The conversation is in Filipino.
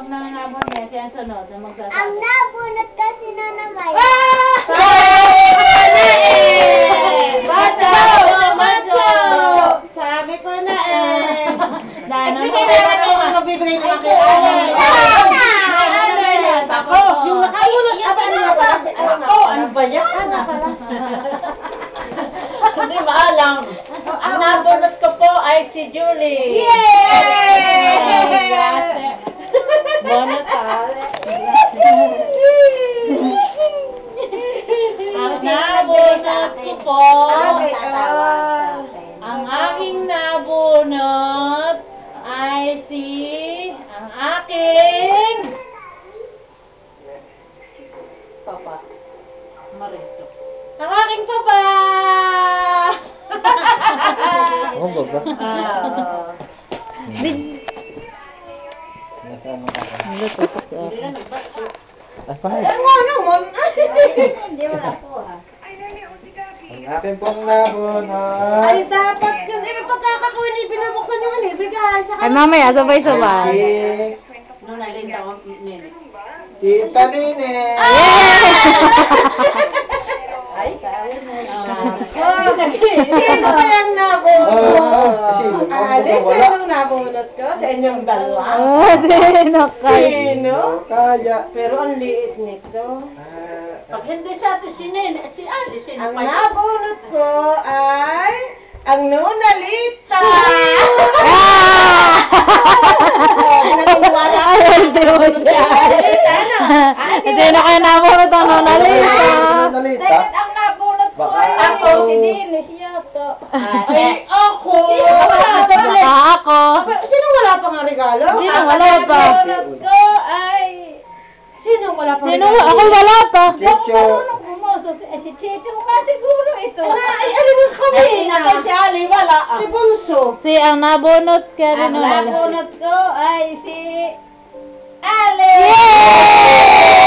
pag nananabon niya, siya ang sunod na magsasabi. Ang nabunot kasi na naman. Sabi ko na eh. Dahil naman mabibigay ko kay Ako, yung nakabunot. Ako, ano ba yan? Hindi maalam. Ang nabunot ko po ay si Julie. Yay! Bonus Ang nabunot ko po, ang aking nabunot ay ang aking papa. Marito. Ang aking papa! Oh, baba. Hindi wala po Ang aking pong nabunot. Ay, dapat kasi may pagkakakawin ibinubuksan yung bigay. Ay, mamaya, sabay-sabay. Nung nalinda ko, nini. Tita Nene. Ay, kaya mo. Sino ba yung nabunot? Sino nabunot ko? Sa inyong dalawa? Sino kayo? Sino? Kaya. Pero ang liit nito. Pag hindi sa atin si Nene, si Alice, sino Ang pa yun? nabunot ko ay ang Nuna Lita. Hindi na kayo nabunot ang nonalita. Nalita. Ang nabunot ko Baka ay ako. si Dinis Yoto. Ay, ako! Baka ako. Sino wala pang regalo? Sino wala pa? Ang nabunot ko ay... Sino wala pang Sino? regalo? Ako wala pa. Chicho. Si Chicho nga siguro ito. Ay, alam mo kami na. Si Ali wala. Si Bunso. Si ang nabunot ka rin Ang wala. nabunot ko ay si Ali. Yay!